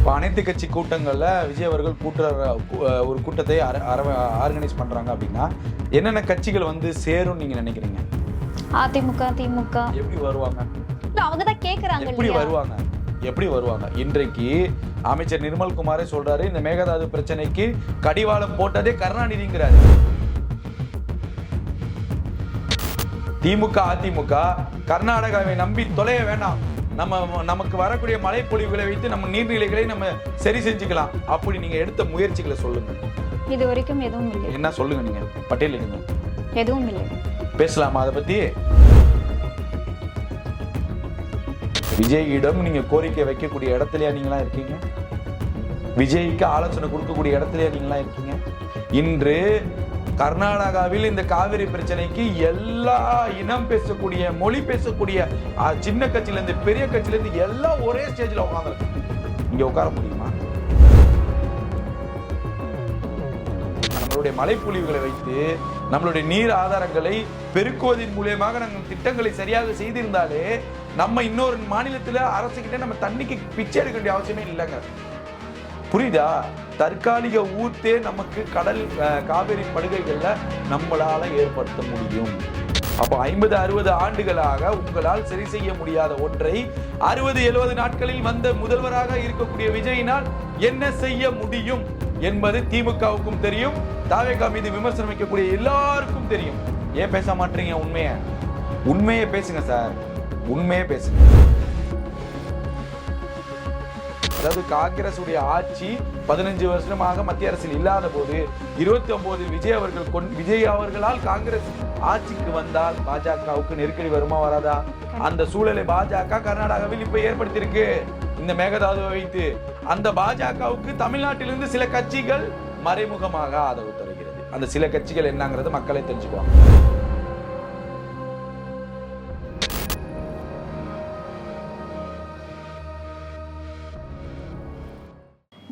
இப்போ அனைத்து கட்சி கூட்டங்களில் விஜய் அவர்கள் ஒரு கூட்டத்தை ஆர்கனைஸ் பண்ணுறாங்க அப்படின்னா என்னென்ன கட்சிகள் வந்து சேரும்னு நீங்கள் நினைக்கிறீங்க? அதிமுக, திமுக எப்படி வருவாங்க? அவங்க தான் கேட்குறாங்க. எப்படி வருவாங்க? இன்றைக்கு அமைச்சர் நிர்மல்குமாரே சொல்றாரு, இந்த மேகதாது பிரச்சனைக்கு கடிவாளம் போட்டதே கருணாநிதிங்கிறாரு. திமுக அதிமுக கர்நாடகாவை நம்பி தொலைய வேண்டாம், நமக்கு வரக்கூடிய மழை பொழிவுகளை வைத்து நம்ம நீர்நிலைகளை நம்ம சரி செஞ்சுக்கலாம். அப்படி நீங்க எடுத்த முயற்சிகளை சொல்லுங்க. இது வரைக்கும் எதுவும் இல்லை. என்ன சொல்லுங்க, நீங்க பட்டியலிடுங்க. எதுவும் இல்லை. பேசலாமா அதை பத்தி? விஜயிடம் நீங்க கோரிக்கை வைக்கக்கூடிய இடத்துலயா நீங்களா இருக்கீங்க? விஜய்க்கு ஆலோசனை கொடுக்கக்கூடிய இடத்துலயா நீங்களா இருக்கீங்க? இன்று கர்நாடகாவில் இந்த காவிரி பிரச்சனைக்கு எல்லா இனம் பேசக்கூடிய, மொழி பேசக்கூடிய சின்ன கட்சியில இருந்து பெரிய கட்சியில இருந்து எல்லாம் ஒரே ஸ்டேஜ்ல உட்கார்ந்து இங்க உட்கார முடியுமா? நம்மளுடைய மழைப்பொழிவுகளை வைத்து நம்மளுடைய நீர் ஆதாரங்களை பெருக்குவதன் மூலியமாக நாங்கள் திட்டங்களை சரியாக செய்திருந்தாலே நம்ம இன்னொரு மாநிலத்தில் அரசுகிட்ட நம்ம தண்ணிக்கு பிச்சை எடுக்க வேண்டிய அவசியமே இல்லைங்க. புரியுதா? தற்காலிக ஊத்தே நமக்கு கடல் காவிரி படுகைகள்ல நம்மளால ஏற்படுத்த முடியும். அப்போ 50-60 ஆண்டுகளாக உங்களால் சரி செய்ய முடியாத ஒன்றை 60-70 நாட்களில் வந்த முதல்வராக இருக்கக்கூடிய விஜயினால் என்ன செய்ய முடியும் என்பது திமுகவுக்கும் தெரியும், தாவேகா மீது விமர்சனம் வைக்கக்கூடிய எல்லாருக்கும் தெரியும். ஏன் பேச மாட்டீங்க? உண்மையை பேசுங்க சார், உண்மையே பேசுங்க. அதாவது காங்கிரஸ் உடைய ஆட்சி 15 வருஷமாக மத்திய அரசில் இல்லாத போது 29 விஜய் அவர்களால் காங்கிரஸ் ஆட்சிக்கு வந்தால் பாஜகவுக்கு நெருக்கடி வருமா வராதா? அந்த சூழலை பாஜக கர்நாடகாவில் இப்ப ஏற்படுத்தியிருக்கு. இந்த மேகதாதுவை வைத்து அந்த பாஜகவுக்கு தமிழ்நாட்டிலிருந்து சில கட்சிகள் மறைமுகமாக ஆதரவு தருகிறது. அந்த சில கட்சிகள் என்னங்கிறது மக்களை தெரிஞ்சுக்குவாங்க.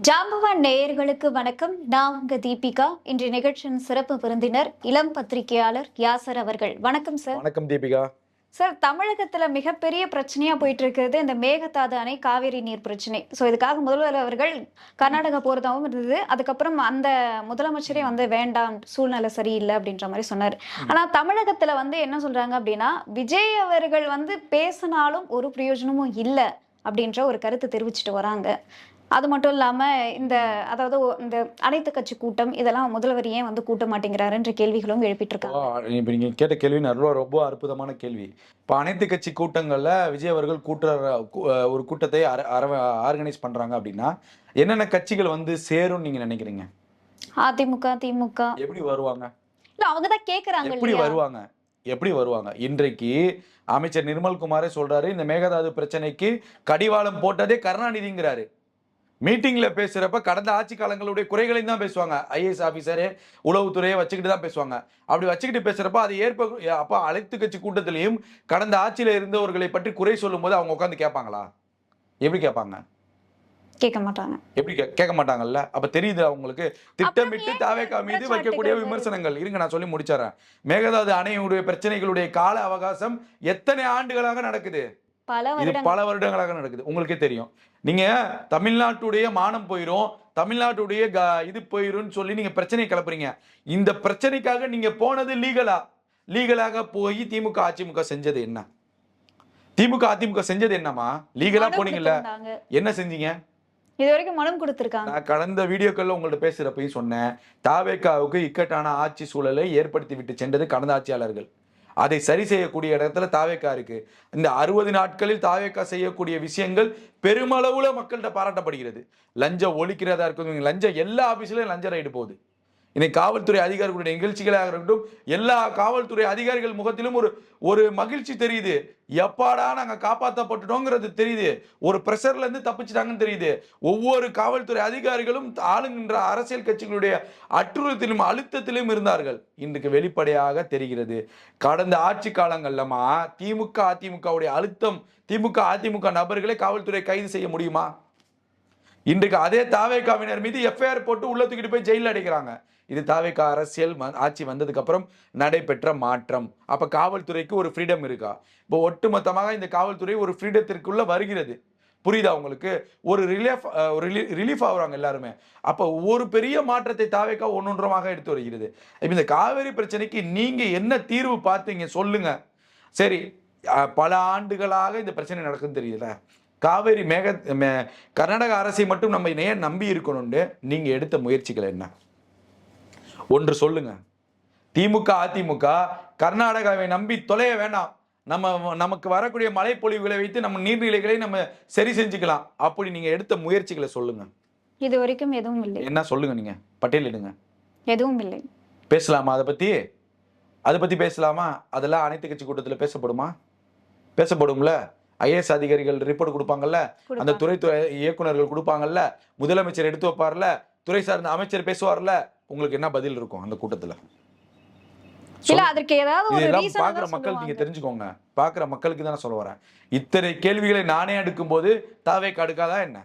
ஜாம்பவான் நேயர்களுக்கு வணக்கம். நான் உங்க தீபிகா. இன்றைய நிகழ்ச்சியின் சிறப்பு விருந்தினர் இளம் பத்திரிகையாளர் யாசர் அவர்கள். வணக்கம் சார். வணக்கம் தீபிகா. சார், தமிழகத்துல மிகப்பெரிய பிரச்சனையா போயிட்டு இருக்கிறது இந்த மேகதாது அணை காவிரி நீர் பிரச்சனை. ஸோ இதுக்காக முதல்வர் அவர்கள் கர்நாடகா போறதாகவும் இருந்தது. அதுக்கப்புறம் அந்த முதலமைச்சரே வந்து வேண்டாம், சூழ்நிலை சரியில்லை அப்படின்ற மாதிரி சொன்னார். ஆனா தமிழகத்துல வந்து என்ன சொல்றாங்க அப்படின்னா, விஜய் அவர்கள் வந்து பேசினாலும் ஒரு பிரயோஜனமும் இல்லை அப்படின்ற ஒரு கருத்து தெரிவிச்சுட்டு வராங்க. அது மட்டும் இல்லாம அதாவது இந்த அனைத்து கட்சி கூட்டம் இதெல்லாம் முதல்வர் ஏன் வந்து கூட்ட மாட்டேங்கிறாருன்ற கேள்விகளும் எழுப்பிட்டு இருக்காங்க. இப்ப நீங்க கேட்ட கேள்வி ரொம்ப அற்புதமான கேள்வி. இப்ப அனைத்து கட்சி கூட்டங்கள்ல விஜய் அவர்கள் ஒரு கூட்டத்தை ஆர்கனைஸ் பண்றாங்க அப்படின்னா என்னென்ன கட்சிகள் வந்து சேரும் நீங்க நினைக்கிறீங்க? அதிமுக, திமுக எப்படி வருவாங்க? இல்ல அவங்க தான் கேக்குறாங்க. எப்படி வருவாங்க? இன்றைக்கு அமைச்சர் நிர்மல்குமாரே சொல்றாரு, இந்த மேகதாது பிரச்சனைக்கு கடிவாளம் போட்டதே கருணாநிதிங்கிறாரு. மீட்டிங்ல பேசுறப்ப கடந்த ஆட்சி காலங்களுடைய குறைகளையும் தான் பேசுவாங்க. ஐஏஎஸ் ஆபீசரே உளவுத்துறையை வச்சுக்கிட்டு தான் பேசுவாங்க. அப்படி வச்சுக்கிட்டு பேசுறப்ப அது அப்ப அனைத்து கட்சி கூட்டத்திலையும் கடந்த ஆட்சியில இருந்தவர்களை பற்றி குறை சொல்லும் போது அவங்க உட்காந்து கேட்பாங்களா? எப்படி கேட்பாங்க? கேட்க மாட்டாங்க. எப்படி கேட்க மாட்டாங்கல்ல? அப்ப தெரியுது அவங்களுக்கு திட்டமிட்டு தாவேகா மீது வைக்கக்கூடிய விமர்சனங்கள். இருங்க, நான் சொல்லி முடிச்சிடறேன். மேகதாது அணையுடைய பிரச்சனைகளுடைய கால அவகாசம் எத்தனை ஆண்டுகளாக நடக்குது? இது பல வருடங்களாக நடக்குது. உங்களுக்கே தெரியும். நீங்க தமிழ்நாட்டுடைய மானம் போயிரும், தமிழ்நாட்டுடைய இது போயிரும் சொல்லி நீங்க பிரச்சனை கிளப்புறீங்க. இந்த பிரச்சனைக்காக நீங்க போனது லீகலாக போய் திமுக அதிமுக செஞ்சது என்ன? திமுக அதிமுக செஞ்சது என்னமா? லீகலா போனீங்கல்ல, என்ன செஞ்சீங்க? இது வரைக்கும் மனம் கொடுத்திருக்காங்க. நான் கடந்த வீடியோக்கள்ல உங்கள்ட்ட பேசுறப்பையும் சொன்னேன், தாவேகாவுக்கு இக்கட்டான ஆட்சி சூழலை ஏற்படுத்தி விட்டு சென்றது கடந்த ஆட்சியாளர்கள். அதை சரி செய்யக்கூடிய இடத்துல தாவேகா இருக்கு. இந்த 60 நாட்களில் தாவேகா செய்யக்கூடிய விஷயங்கள் பெருமளவுல மக்கள்கிட்ட பாராட்டப்படுகிறது. லஞ்சம் ஒழிக்கிறதா இருக்கும், லஞ்சம் எல்லா ஆபீஸ்லயும் லஞ்ச ரைடு போகுது. இன்னைக்கு காவல்துறை அதிகாரிகளுடைய நிகழ்ச்சிகளாக இருக்கட்டும், எல்லா காவல்துறை அதிகாரிகள் முகத்திலும் ஒரு மகிழ்ச்சி தெரியுது. எப்பாடா நாங்க காப்பாற்றப்பட்டுட்டோங்கிறது தெரியுது. ஒரு பிரஷர்ல இருந்து தப்பிச்சிட்டாங்கன்னு தெரியுது. ஒவ்வொரு காவல்துறை அதிகாரிகளும் ஆளுகின்ற அரசியல் கட்சிகளுடைய அற்றுறுத்திலும் அழுத்தத்திலும் இருந்தார்கள். இன்றைக்கு வெளிப்படையாக தெரிகிறது. கடந்த ஆட்சி காலங்கள்லமா திமுக அதிமுகவுடைய அழுத்தம், திமுக அதிமுக நபர்களை காவல்துறை கைது செய்ய முடியுமா? இன்றைக்கு அதே தாவேகாவினர் மீது எஃப்ஐஆர் போட்டு உள்ள தூக்கிட்டு போய் ஜெயிலில் அடைக்கிறாங்க. இது தாவேகா அரசியல் ஆட்சி வந்ததுக்கு அப்புறம் நடைபெற்ற மாற்றம். அப்ப காவல்துறைக்கு ஒரு ஃப்ரீடம் இருக்கா? இப்போ ஒட்டுமொத்தமாக இந்த காவல்துறை ஒரு ஃப்ரீடத்திற்குள்ள வருகிறது. புரியுதா உங்களுக்கு? ஒரு ரிலீஃப் ஆகுறாங்க எல்லாருமே. அப்ப ஒரு பெரிய மாற்றத்தை தாவேக்கா ஒன்னொன்றமாக எடுத்து வருகிறது. இப்ப இந்த காவிரி பிரச்சனைக்கு நீங்க என்ன தீர்வு பார்த்தீங்க சொல்லுங்க. சரி, பல ஆண்டுகளாக இந்த பிரச்சனை நடக்குதுன்னு தெரியுதுல. காவேரி கர்நாடக அரசை மட்டும் நம்ம ஏன் நம்பி இருக்கணும்னு நீங்க எடுத்த முயற்சிகள் என்ன? ஒன்று சொல்லுங்க. திமுக, அதிமுக கர்நாடகாவை நம்பி தொலைய வேண்டாம். நமக்கு வரக்கூடிய மழைப்பொழிவுகளை வைத்து நம்ம நீர்நிலைகளை நம்ம சரி செஞ்சுக்கலாம். அப்படி நீங்க எடுத்த முயற்சிகளை சொல்லுங்க. இது வரைக்கும் எதுவும் இல்லை. என்ன சொல்லுங்க, நீங்க பட்டியலிடுங்க. எதுவும் இல்லை. பேசலாமா அதை பத்தி பேசலாமா? அதெல்லாம் அனைத்து கட்சி கூட்டத்தில் பேசப்படுமா? பேசப்படும்ல. ஐஏஎஸ் அதிகாரிகள் ரிப்போர்ட் கொடுப்பாங்கல்ல, அந்த துறை இயக்குநர்கள் கொடுப்பாங்கல்ல, முதலமைச்சர் எடுத்து வைப்பார்ல, துறை சார்ந்த அமைச்சர் பேசுவார்ல, உங்களுக்கு என்ன பதில் இருக்கும் அந்த கூட்டத்துல? இல்ல, அதற்கு ஏதாவது ஒரு ரீசன் பாக்குற மக்கள் நீங்க தெரிஞ்சுக்கோங்க. பாக்குற மக்களுக்கு தானே சொல்ல வரேன். இத்தனை கேள்விகளை நானே அடுக்கும் போது தாவேக்கா அடுக்காதா என்ன?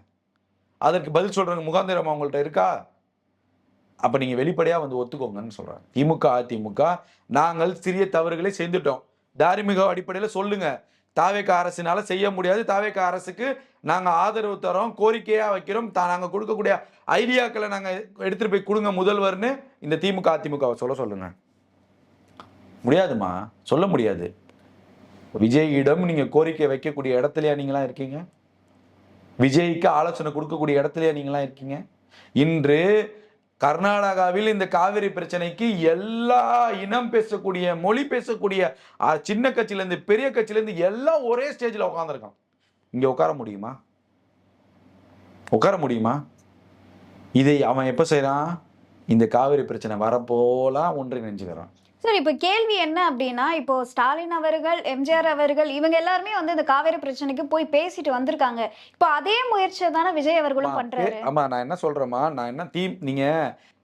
அதற்கு பதில் சொல்றவங்க முகாந்திரம் அவங்கள்ட்ட இருக்கா? அப்ப நீங்க வெளிப்படையா வந்து ஒத்துக்கோங்கன்னு சொல்றேன். திமுக, அதிமுக நாங்கள் சிறிய தவறுகளை செய்துட்டோம். தார்மீக அடிப்படையில சொல்லுங்க. தாவேக்கா அரசினால செய்ய முடியாது, தாவேக்கா அரசுக்கு நாங்க ஆதரவு தரோம், கோரிக்கையா வைக்கிறோம், நாங்க கொடுக்கக்கூடிய ஐடியாக்களை நாங்க எடுத்துட்டு போய் கொடுங்க முதல்வர்னு இந்த திமுக, அதிமுகவை சொல்லுங்க. முடியாதுமா, சொல்ல முடியாது. விஜயிடம் நீங்க கோரிக்கை வைக்கக்கூடிய இடத்துலயா நீங்களாம் இருக்கீங்க? விஜய்க்கு ஆலோசனை கொடுக்கக்கூடிய இடத்துலயா நீங்களாம் இருக்கீங்க? இன்று கர்நாடகாவில் இந்த காவிரி பிரச்சனைக்கு எல்லா இனம் பேசக்கூடிய, மொழி பேசக்கூடிய சின்ன கட்சியில இருந்து பெரிய கட்சியில இருந்து எல்லாம் ஒரே ஸ்டேஜ்ல உட்கார்ந்துருக்கான். இங்க உட்கார முடியுமா? உட்கார முடியுமா? இதை அவன் எப்ப செய்யறான்? இந்த காவிரி பிரச்சனை வரப்போலாம் ஒன்றிணைஞ்சுக்கிறான். சார், இப்போ கேள்வி என்ன அப்படின்னா, இப்போ ஸ்டாலின் அவர்கள், எம்ஜிஆர் அவர்கள் இவங்க எல்லாருமே வந்து இந்த காவேரி பிரச்சனைக்கு போய் பேசிட்டு வந்திருக்காங்க. இப்போ அதே முயற்சியை தானே விஜய் அவர்களும் பண்றாரு. ஆமா, நான் என்ன சொல்றேமா, நான் என்ன நீங்க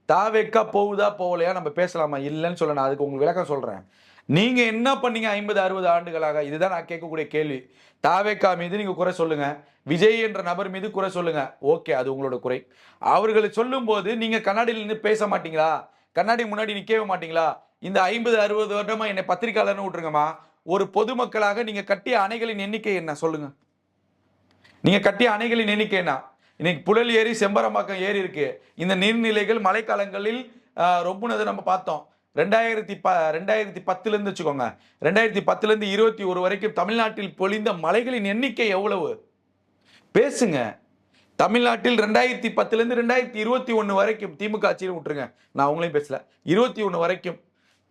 தாவேக்கா போகுதா போகலையா நம்ம பேசலாமா? இல்லைன்னு சொல்ல, நான் அதுக்கு உங்களுக்கு விளக்கம் சொல்றேன். நீங்க என்ன பண்ணீங்க 50-60 ஆண்டுகளாக? இதுதான் நான் கேட்கக்கூடிய கேள்வி. தாவேக்கா மீது நீங்க குறை சொல்லுங்க, விஜய் என்ற நபர் மீது குறை சொல்லுங்க, ஓகே, அது உங்களோட குறை. அவர்களை சொல்லும் போது நீங்க கண்ணாடியில் நின்று பேச மாட்டீங்களா? கண்ணாடி முன்னாடி நிக்கவே மாட்டீங்களா? இந்த 50-60 வருடமா என்னை பத்திரிகையாளர்னு விட்டுருங்கம்மா. ஒரு பொதுமக்களாக நீங்க கட்டிய அணைகளின் எண்ணிக்கை என்ன சொல்லுங்க. நீங்க கட்டிய அணைகளின் எண்ணிக்கை என்ன? இன்னைக்கு புழல் ஏரி, செம்பரம்பாக்கம் ஏரி இருக்கு. இந்த நீர்நிலைகள் மழைக்காலங்களில் ரொம்புனதை நம்ம பார்த்தோம். 2010 இருந்து வச்சுக்கோங்க, 2010 இருந்து 21 வரைக்கும் தமிழ்நாட்டில் பொழிந்த மழைகளின் எண்ணிக்கை எவ்வளவு? பேசுங்க. தமிழ்நாட்டில் 2010 இருந்து 2021 வரைக்கும், திமுக ஆட்சியில் விட்டுருங்க, நான் அவங்களையும் பேசல, 21 வரைக்கும்,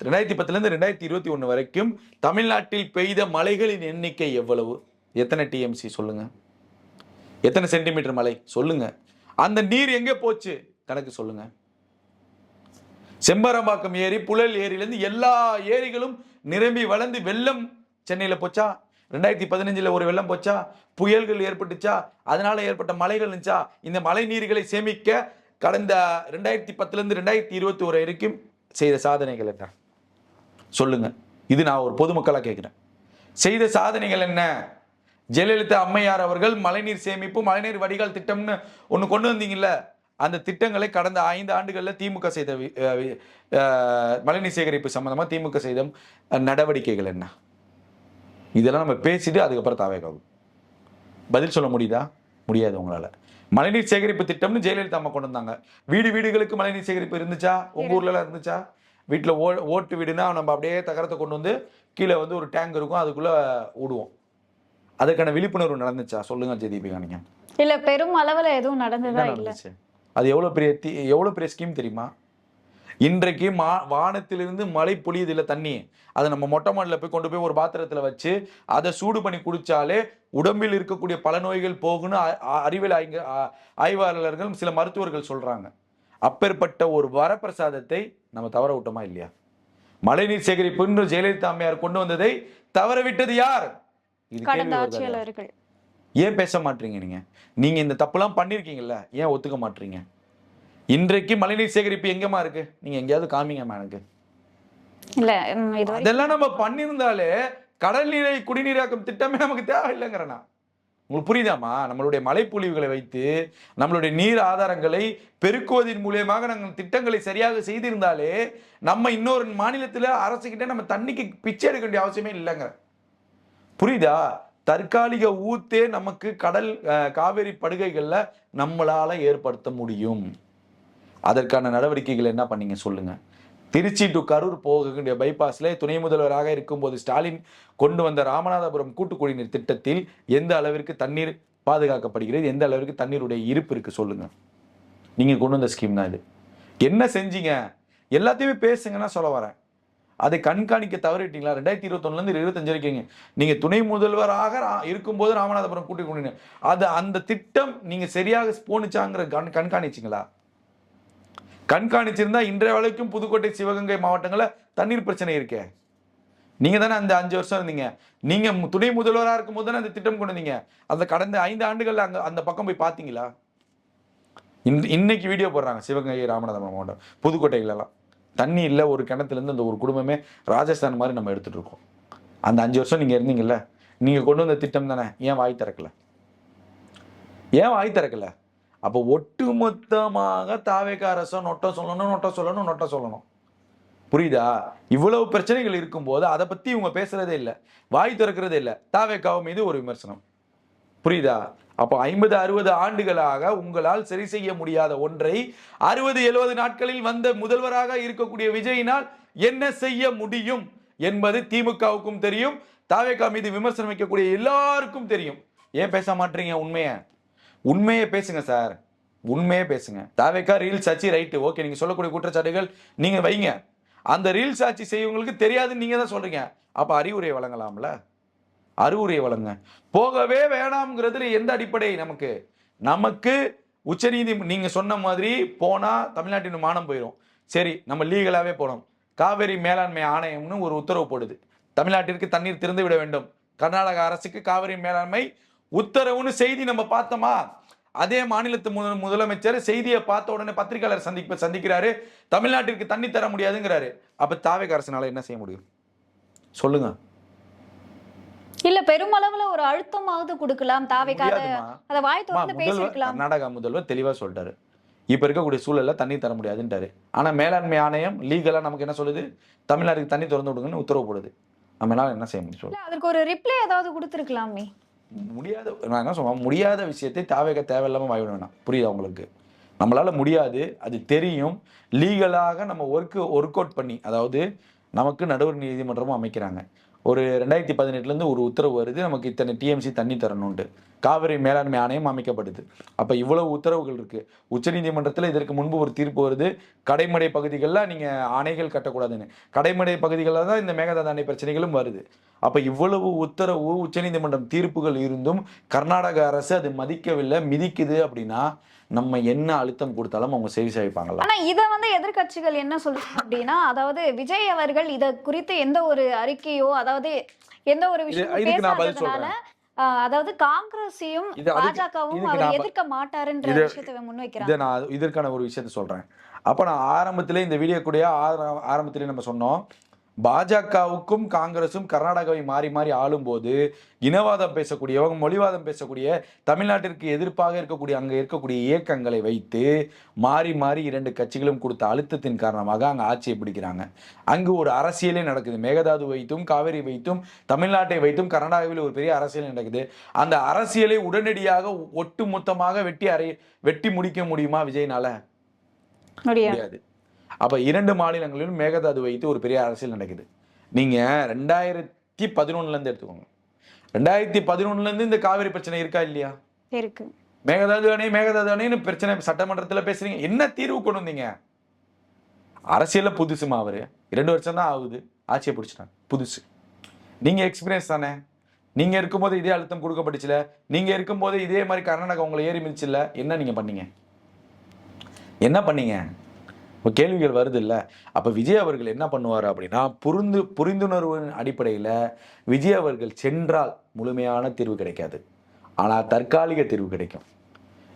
2010 இருந்து 2021 வரைக்கும் தமிழ்நாட்டில் பெய்த மழைகளின் எண்ணிக்கை எவ்வளவு? எத்தனை டிஎம்சி சொல்லுங்க? எத்தனை சென்டிமீட்டர் மழை சொல்லுங்க? அந்த நீர் எங்கே போச்சு கணக்கு சொல்லுங்க. செம்பரம்பாக்கம் ஏரி, புழல் ஏரியிலிருந்து எல்லா ஏரிகளும் நிரம்பி வளர்ந்து வெள்ளம் சென்னையில போச்சா? 2015 ஒரு வெள்ளம் போச்சா? புயல்கள் ஏற்பட்டுச்சா? அதனால ஏற்பட்ட மழைகள் இருந்துச்சா? இந்த மழை நீர்களை சேமிக்க கடந்த 2010 இருந்து 2021 வரைக்கும் செய்த சாதனைகள் என்ன சொல்லுங்க. இது நான் ஒரு பொதுமக்களா கேட்கிறேன். செய்த சாதனைகள் என்ன? ஜெயலலிதா அம்மையார் அவர்கள் மழைநீர் சேமிப்பு, மழைநீர் வடிகால் திட்டம்னு ஒன்று கொண்டு வந்தீங்கல்ல, அந்த திட்டங்களை கடந்த 5 ஆண்டுகளில் திமுக செய்த மழைநீர் சேகரிப்பு சம்பந்தமா திமுக செய்த நடவடிக்கைகள் என்ன? இதெல்லாம் நம்ம பேசிட்டு அதுக்கப்புறம் தாவேக்காவும் பதில் சொல்ல முடியுதா? முடியாது உங்களால. மழைநீர் சேகரிப்பு திட்டம்னு ஜெயலலிதா அம்மா கொண்டு வந்தாங்க. வீடுகளுக்கு மழைநீர் சேகரிப்பு இருந்துச்சா? உங்க ஊர்ல எல்லாம் இருந்துச்சா? வீட்டுல ஓட்டு வீடுனா நம்ம அப்படியே தகரத்தை கொண்டு வந்து கீழே வந்து ஒரு டேங்க் இருக்கும், அதுக்குள்ள விடுவோம். அதுக்கான விழிப்புணர்வு நடந்துச்சா? சொல்லுங்க ஜெதீபிகா. நீங்க இல்ல, பெரும் அளவுல எதுவும் நடந்ததா இல்ல. அது எவ்வளவு பெரிய ஸ்கீம் தெரியுமா? இன்றைக்கு வானத்திலிருந்து மழை பொழியுது இல்ல, தண்ணி, அதை நம்ம மொட்டை மாடில போய் கொண்டு போய் ஒரு பாத்திரத்துல வச்சு அதை சூடு பண்ணி குடிச்சாலே உடம்பில் இருக்கக்கூடிய பல நோய்கள் போகுன்னு அறிவியல் ஆய்வாளர்கள், சில மருத்துவர்கள் சொல்றாங்க. அப்பேற்பட்ட ஒரு வரப்பிரசாதத்தை நம்ம தவற விட்டோமா இல்லையா? மழைநீர் சேகரிப்பு ஜெயலலிதா அம்மையார் கொண்டு வந்ததை தவற விட்டது யார்? இது கேள்வி. ஏன் பேச மாட்டீங்க? நீங்க இந்த தப்புலாம் பண்ணிருக்கீங்கல்ல, ஏன் ஒத்துக்க மாட்டீங்க? இன்றைக்கு மழைநீர் சேகரிப்பு எங்கம்மா இருக்கு? நீங்க எங்கேயாவது காமிங்கம்மா எனக்கு. இல்ல, அதெல்லாம் நம்ம பண்ணியிருந்தாலே கடல் நீரை குடிநீராக்கும் திட்டமே நமக்கு தேவையில்லைங்கிறனா. உங்களுக்கு புரியுதாமா? நம்மளுடைய மழைப்பொழிவுகளை வைத்து நம்மளுடைய நீர் ஆதாரங்களை பெருக்குவதன் மூலியமாக நாங்கள் திட்டங்களை சரியாக செய்திருந்தாலே நம்ம இன்னொரு மாநிலத்தில் அரசுகிட்ட நம்ம தண்ணிக்கு பிச்சை எடுக்க வேண்டிய அவசியமே இல்லைங்கிற. புரியுதா? தற்காலிக ஊத்தே நமக்கு கடல் காவேரி படுகைகள்ல நம்மளால ஏற்படுத்த முடியும். அதற்கான நடவடிக்கைகள் என்ன பண்ணீங்க சொல்லுங்க. திருச்சி டு கரூர் போகக்கூடிய பைபாஸ்ல துணை முதல்வராக இருக்கும்போது ஸ்டாலின் கொண்டு வந்த ராமநாதபுரம் கூட்டு குடிநீர் திட்டத்தில் எந்த அளவிற்கு தண்ணீர் பாதுகாக்கப்படுகிறது, எந்த அளவிற்கு தண்ணீருடைய இருப்பு இருக்கு சொல்லுங்க. நீங்க கொண்டு வந்த ஸ்கீம் தான் இது. என்ன செஞ்சீங்க எல்லாத்தையுமே பேசுங்கன்னா சொல்ல வரேன். அதை கண்காணிக்க தவறிட்டீங்களா? 2021 25 வரைக்கும் நீங்க துணை முதல்வராக இருக்கும்போது ராமநாதபுரம் கூட்டு குடிநீர் அது அந்த திட்டம் நீங்க சரியாக போனுச்சாங்கிற கண்காணிச்சிங்களா? கண்காணிச்சிருந்தா இன்றைய வரைக்கும் புதுக்கோட்டை சிவகங்கை மாவட்டங்களில் தண்ணீர் பிரச்சனை இருக்கே. நீங்க தானே அந்த 5 வருஷம் இருந்தீங்க. நீங்க துணை முதல்வராக இருக்கும் போது தானே அந்த திட்டம் கொண்டு வந்தீங்க. அந்த கடந்த 5 ஆண்டுகள்ல அந்த பக்கம் போய் பார்த்தீங்களா? இன்னைக்கு வீடியோ போடுறாங்க சிவகங்கை ராமநாதபுரம் மாவட்டம் புதுக்கோட்டைகளெல்லாம் தண்ணி இல்லை. ஒரு கிணத்துலேருந்து அந்த ஒரு குடும்பமே ராஜஸ்தான் மாதிரி நம்ம எடுத்துட்டு இருக்கோம். அந்த 5 வருஷம் நீங்க இருந்தீங்கல்ல, நீங்க கொண்டு வந்த திட்டம் தானே. ஏன் வாய் திறக்கல? ஏன் வாய் திறக்கல? அப்போ ஒட்டுமொத்தமாக தாவேக அரசு நொட்ட சொல்லணும். புரியுதா? இவ்வளவு பிரச்சனைகள் இருக்கும்போது அதை பத்தி இவங்க பேசுறதே இல்லை, வாய் திறக்கிறதே இல்லை. தாவேகாவு மீது ஒரு விமர்சனம். புரியுதா? அப்போ 50-60 ஆண்டுகளாக உங்களால் சரி செய்ய முடியாத ஒன்றை 60-70 நாட்களில் வந்த முதல்வராக இருக்கக்கூடிய விஜயினால் என்ன செய்ய முடியும் என்பது திமுகவுக்கும் தெரியும், தாவேகா மீது விமர்சனம் வைக்கக்கூடிய எல்லாருக்கும் தெரியும். ஏன் பேச மாட்டீங்க? உண்மையே பேசுங்க சார், உண்மையே பேசுங்க. தாவேகா ரீல்ஸ் ஆச்சு, ரைட்டு, ஓகே, நீங்க சொல்லக்கூடிய குற்றச்சாட்டுகள் நீங்க வைங்க. அந்த ரீல்ஸ் ஆட்சி செய்வங்களுக்கு தெரியாதுன்னு நீங்க தான் சொல்றீங்க. அப்ப அறிவுரை வழங்கலாம்ல, அறிவுரை வழங்க. போகவே வேணாம்ங்கிறது எந்த அடிப்படை? நமக்கு உச்சநீதிமன்றம் நீங்க சொன்ன மாதிரி போனா தமிழ்நாட்டின் மானம் போயிடும். சரி, நம்ம லீகலாவே போனோம். காவிரி மேலாண்மை ஆணையம்னு ஒரு உத்தரவு போடுது, தமிழ்நாட்டிற்கு தண்ணீர் திறந்து விட வேண்டும். கர்நாடக அரசுக்கு காவிரி மேலாண்மை உத்தரவுன்னு செய்தி நம்ம பார்த்தோமா? அதே மாநிலத்து முதலமைச்சர் செய்தியை பார்த்த உடனே பத்திரிகையாளர் சந்திக்கிறாரு, தமிழ்நாட்டிற்கு தண்ணி தர முடியாதுங்கிறாரு. அப்ப தாவேக அரசுனால என்ன செய்ய முடியும் சொல்லுங்க? இல்ல, பெருமளவுல ஒரு அழுத்தமாவது கொடுக்கலாம். தாவேகா அத வாய் திறந்து பேசிக்கலாம். கர்நாடகா முதல்வர் தெளிவா சொல்லிட்டாரு, இப்ப இருக்கக்கூடிய சூழல்ல தண்ணி தர முடியாதுன்றாரு. ஆனா மேலாண்மை ஆணையம் லீகலா நமக்கு என்ன சொல்லுது? தமிழ்நாட்டுக்கு தண்ணி திறந்து விடுங்கன்னு உத்தரவு போடுது. நம்மளால என்ன செய்ய முடியும்? அதுக்கு ஒரு ரிப்ளை ஏதாவது கொடுத்துருக்கலாமே. முடியாத, நான் என்ன சொல்றேன், முடியாத விஷயத்தை தாவேக தேவையில்லாம வாய்விட வேணாம். புரியுதா உங்களுக்கு? நம்மளால முடியாது, அது தெரியும். லீகலாக நம்ம ஒர்க் அவுட் பண்ணி, அதாவது நமக்கு நடுவர் நீதிமன்றமும் அமைக்கிறாங்க. ஒரு 2018 ஒரு உத்தரவு வருது, நமக்கு இத்தனை டிஎம்சி தண்ணி தரணும்ட்டு. காவிரி மேலாண்மை ஆணையம் அமைக்கப்படுது. அப்ப இவ்வளவு உத்தரவுகள் இருக்கு. உச்சநீதிமன்றத்தில் இதற்கு முன்பு ஒரு தீர்ப்பு வருது, கடைமடை பகுதிகளில் நீங்க அணைகள் கட்டக்கூடாதுன்னு. கடைமடை பகுதிகளில் தான் இந்த மேகதாது அணை பிரச்சனைகளும் வருது. அப்ப இவ்வளவு உத்தரவு உச்சநீதிமன்றம் தீர்ப்புகள் இருந்தும் கர்நாடக அரசு அது மதிக்கவில்லை, மிதிக்குது அப்படின்னா நம்ம என்ன அழுத்தம் கொடுத்தாலும் அவங்க செவி சாய்ப்பாங்களா? ஆனா இத எதிர்க்கட்சிகள் என்ன சொல்றாங்க அப்படின்னா, அதாவது விஜய் அவர்கள் இத குறித்து எந்த ஒரு அறிக்கையோ, அதாவது எந்த ஒரு விஷயம் பேசாததுனால, அதாவது காங்கிரஸையும் பாஜகவும் அவர் எதிர்க்க மாட்டாருன்ற விஷயத்தை முன்வைக்கிறாங்க. நான் இதற்கான ஒரு விஷயத்தை சொல்றேன். அப்ப நான் ஆரம்பத்திலே இந்த வீடியோ கூடிய ஆரம்பத்திலே நம்ம சொன்னோம், பாஜகவுக்கும் காங்கிரஸும் கர்நாடகாவை மாறி மாறி ஆளும்போது இனவாதம் பேசக்கூடியவங்க, மொழிவாதம் பேசக்கூடிய, தமிழ்நாட்டிற்கு எதிர்ப்பாக இருக்கக்கூடிய அங்கே இருக்கக்கூடிய இயக்கங்களை வைத்து மாறி மாறி 2 கட்சிகளும் கொடுத்த அழுத்தத்தின் காரணமாக அங்கே ஆட்சியை பிடிக்கிறாங்க. அங்கு ஒரு அரசியலே நடக்குது. மேகதாது வைத்தும் காவிரி வைத்தும் தமிழ்நாட்டை வைத்தும் கர்நாடகாவில் ஒரு பெரிய அரசியல் நடக்குது. அந்த அரசியலை உடனடியாக ஒட்டு மொத்தமாக வெட்டி முடிக்க முடியுமா விஜய்னால? முடியாது. அப்ப 2 மாநிலங்களிலும் மேகதாது வைத்து ஒரு பெரிய அரசியல் நடக்குது. நீங்க 2011 இருந்து எடுத்துக்கோங்க. 2011 இருந்து இந்த காவிரி பிரச்சனை இருக்கா இல்லையா? இருக்கு. மேகதாது அணைன்னு பிரச்சனை சட்டமன்றத்தில் பேசுறீங்க. என்ன தீர்வு கொண்டு வந்தீங்க? அரசியல புதுசுமா அவரு? 2 வருஷம் தான் ஆகுது, ஆட்சியை பிடிச்சிட்டாங்க. புதுசு. நீங்க எக்ஸ்பீரியன்ஸ் தானே. நீங்க இருக்கும்போது இதே அழுத்தம் கொடுக்கப்பட்டுச்சுல, நீங்க இருக்கும்போது இதே மாதிரி கர்நாடகா உங்களை ஏறி மிதிச்சுல, என்ன நீங்க பண்ணீங்க? என்ன பண்ணீங்க? இப்போ கேள்விகள் வருது இல்லை? அப்போ விஜய் அவர்கள் என்ன பண்ணுவார் அப்படின்னா, புரிந்துணர்வின் அடிப்படையில் விஜய் அவர்கள் சென்றால் முழுமையான தீர்வு கிடைக்காது, ஆனால் தற்காலிக தீர்வு கிடைக்கும்.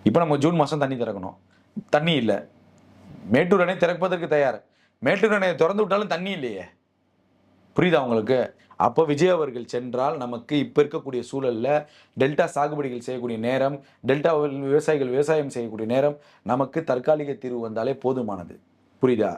இப்போ நம்ம ஜூன் மாதம் தண்ணி திறக்கணும், தண்ணி இல்லை. மேட்டூர் அணை திறப்பதற்கு தயார், மேட்டூர் அணையை திறந்து விட்டாலும் தண்ணி இல்லையே. புரியுதா உங்களுக்கு? அப்போ விஜய் அவர்கள் சென்றால் நமக்கு இப்போ இருக்கக்கூடிய சூழலில் டெல்டா சாகுபடிகள் செய்யக்கூடிய நேரம், டெல்டா விவசாயிகள் விவசாயம் செய்யக்கூடிய நேரம், நமக்கு தற்காலிக தீர்வு வந்தாலே போதுமானது. புரியுதா?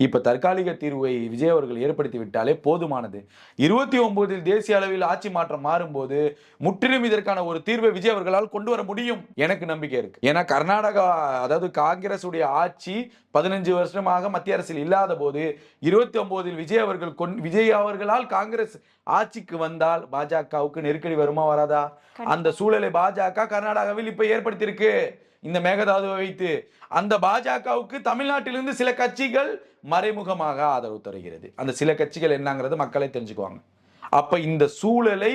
இப்ப தற்காலிக தீர்வை விஜய் அவர்கள் ஏற்படுத்தி விட்டாலே போதுமானது. 29 தேசிய அளவில் ஆட்சி மாற்றம் மாறும்போது முற்றிலும் இதற்கான ஒரு தீர்வை விஜய் அவர்களால் கொண்டு வர முடியும். எனக்கு நம்பிக்கை இருக்கு. ஏன்னா கர்நாடகா, அதாவது காங்கிரஸ் உடைய ஆட்சி 15 வருஷமாக மத்திய அரசில் இல்லாத போது 29 விஜய் அவர்களால் காங்கிரஸ் ஆட்சிக்கு வந்தால் பாஜகவுக்கு நெருக்கடி வருமா வராதா? அந்த சூழலை பாஜக கர்நாடகாவில் இப்ப ஏற்படுத்தியிருக்கு. இந்த மேகதாதுவை வைத்து அந்த பாஜகவுக்கு தமிழ்நாட்டிலிருந்து சில கட்சிகள் மறைமுகமாக ஆதரவு தருகிறது. அந்த சில கட்சிகள் என்னங்கிறது மக்களை தெரிஞ்சுக்குவாங்க. அப்ப இந்த சூழலை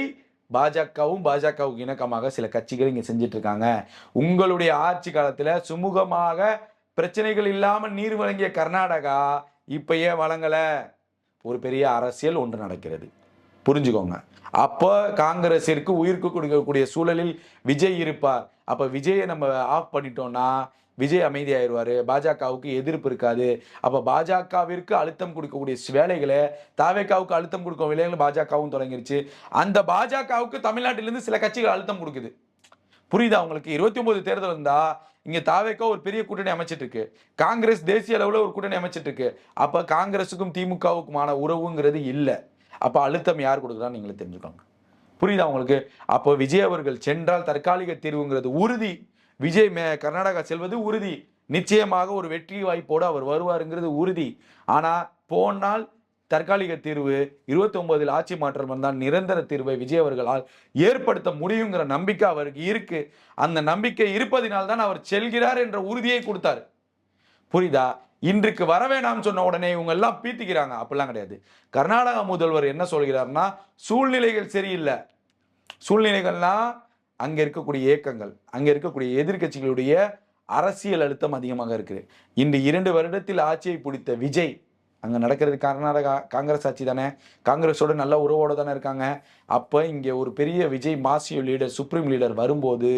பாஜகவுக்கு இணக்கமாக சில கட்சிகள் இங்க செஞ்சிட்டு இருக்காங்க. உங்களுடைய ஆட்சி காலத்துல சுமூகமாக பிரச்சனைகள் இல்லாமல் நீர் வழங்கிய கர்நாடகா இப்ப ஏன் வழங்கல? ஒரு பெரிய அரசியல் ஒன்று நடக்கிறது, புரிஞ்சுக்கோங்க. அப்போ காங்கிரஸிற்கு உயிர்க்கு கொடுக்கக்கூடிய சூழலில் விஜய் இருப்பார். அப்ப விஜயை நம்ம ஆஃப் பண்ணிட்டோம்னா விஜய் அமைதியாயிருவாரு, பாஜகவுக்கு எதிர்ப்பு இருக்காது. அப்ப பாஜகவிற்கு அழுத்தம் கொடுக்கக்கூடிய வேலைகளை தாவேக்காவுக்கு அழுத்தம் கொடுக்கும் வேலைகளை பாஜகவும் தொடங்கிருச்சு. அந்த பாஜகவுக்கு தமிழ்நாட்டிலிருந்து சில கட்சிகள் அழுத்தம் கொடுக்குது. புரியுதா உங்களுக்கு? 29 தேர்தல் இருந்தா இங்க தாவேக்கா ஒரு பெரிய கூட்டணி அமைச்சிட்டு இருக்கு, காங்கிரஸ் தேசிய அளவுல ஒரு கூட்டணி அமைச்சிட்டு இருக்கு. அப்ப காங்கிரஸுக்கும் திமுகவுக்குமான உறவுங்கிறது இல்லை. அப்ப அழுத்தம் யார் கொடுக்குறான்னு நீங்களே தெரிஞ்சுக்கோங்க. புரியுதா உங்களுக்கு? அப்போ விஜய் அவர்கள் சென்றால் தற்காலிக தீர்வுங்கிறது உறுதி. விஜய் கர்நாடகா செல்வது உறுதி. நிச்சயமாக ஒரு வெற்றி வாய்ப்போடு அவர் வருவாருங்கிறது உறுதி. ஆனா போனால் தற்காலிக தீர்வு 29 ஆட்சி மாற்றம் வந்தால் நிரந்தர தீர்வை விஜய் அவர்களால் ஏற்படுத்த முடியுங்கிற நம்பிக்கை அவருக்கு இருக்கு. அந்த நம்பிக்கை இருப்பதினால் தான் அவர் செல்கிறார் என்ற உறுதியை கொடுத்தார். புரியுதா? இன்றைக்கு வர வேணாம் சொன்ன உடனே இவங்க எல்லாம் பீத்திக்கிறாங்க. அப்படிலாம் கிடையாது. கர்நாடகா முதல்வர் என்ன சொல்கிறார்னா, சூழ்நிலைகள் சரியில்லை. சூழ்நிலைகள்னா அங்க இருக்கக்கூடிய இயக்கங்கள், அங்க இருக்கக்கூடிய எதிர்கட்சிகளுடைய அரசியல் அழுத்தம் அதிகமாக இருக்குது. இந்த 2 வருடத்தில் ஆட்சியை பிடித்த விஜய், அங்க நடக்கிறது கர்நாடகா காங்கிரஸ் ஆட்சி தானே, காங்கிரஸோட நல்ல உறவோட தானே இருக்காங்க. அப்ப இங்க ஒரு பெரிய விஜய் மாசியோ லீடர், சுப்ரீம் லீடர் வரும்போது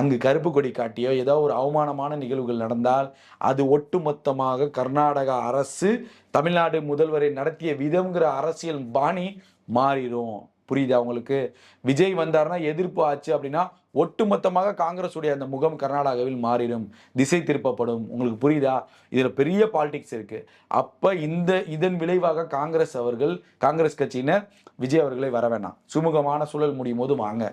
அங்கு கருப்பு கொடி காட்டியோ ஏதோ ஒரு அவமானமான நிகழ்வுகள் நடந்தால் அது ஒட்டுமொத்தமாக கர்நாடகா அரசு தமிழ்நாடு முதல்வரை நடத்திய விதம்ங்கிற அரசியல் பாணி மாறிடும். புரியுதா உங்களுக்கு? விஜய் வந்தார்னா எதிர்ப்பு ஆச்சு அப்படின்னா ஒட்டுமொத்தமாக காங்கிரஸ் உடைய அந்த முகம் கர்நாடகாவில் மாறிடும், திசை திருப்பப்படும். உங்களுக்கு புரியுதா? இதுல பெரிய பாலிடிக்ஸ் இருக்கு. அப்ப இதன் விளைவாக காங்கிரஸ் கட்சியினர் விஜய் அவர்களை வர வேணாம், சுமூகமான சூழல் முடியும் போது வாங்க,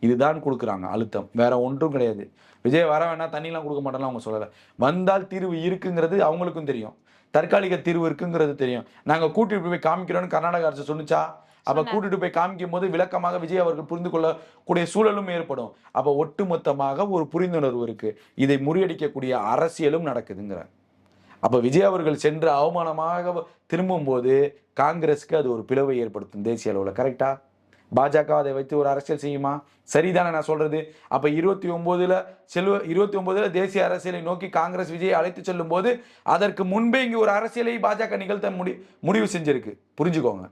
இதுதான் கொடுக்குறாங்க அழுத்தம், வேற ஒன்றும் கிடையாது. விஜய் வர வேணாம், தண்ணிலாம் கொடுக்க மாட்டேன்னு அவங்க சொல்லலை. வந்தால் தீர்வு இருக்குங்கிறது அவங்களுக்கும் தெரியும், தற்காலிக தீர்வு இருக்குங்கிறது தெரியும். நாங்க கூட்டிட்டு போய் காமிக்கிறோம்னு கர்நாடக அரசு சொன்னிச்சா? அப்ப கூட்டிட்டு போய் காமிக்கும் போது விளக்கமாக விஜய் அவர்கள் புரிந்து கொள்ளக்கூடிய சூழலும் ஏற்படும். அப்ப ஒட்டுமொத்தமாக ஒரு புரிந்துணர்வு இருக்கு, இதை முறியடிக்கக்கூடிய அரசியலும் நடக்குதுங்கிற. அப்ப விஜய் அவர்கள் சென்று அவமானமாக திரும்பும் போது காங்கிரஸுக்கு அது ஒரு பிளவை ஏற்படுத்தும் தேசிய அளவில். கரெக்டா? பாஜக அதை வைத்து ஒரு அரசியல் செய்யுமா? சரிதானே நான் சொல்றது? அப்ப 29 தேசிய அரசியலை நோக்கி காங்கிரஸ் விஜயை அழைத்து செல்லும் போது அதற்கு முன்பே இங்கு ஒரு அரசியலை பாஜக நிகழ்த்த முடிவு செஞ்சிருக்கு. புரிஞ்சுக்கோங்க,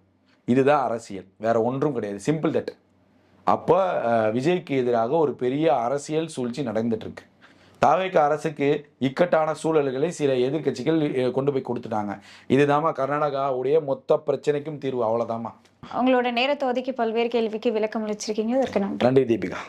இதுதான் அரசியல், வேற ஒன்றும் கிடையாது. Simple that. அப்ப விஜய்க்கு எதிராக ஒரு பெரிய அரசியல் சூழ்ச்சி நடந்துட்டு இருக்கு. தாவேக அரசுக்கு இக்கட்டான சூழல்களை சில எதிர்கட்சிகள் கொண்டு போய் கொடுத்துட்டாங்க. இதுதாமா கர்நாடகாவுடைய மொத்த பிரச்சனைக்கும் தீர்வு. அவ்வளவுதாமா. உங்களோட நேரத்தை ஒதுக்கி பல்வேறு கேள்விக்கு விளக்கம் அளிச்சிருக்கீங்க. அதற்கு நன்றி. நன்றி தீபிகா.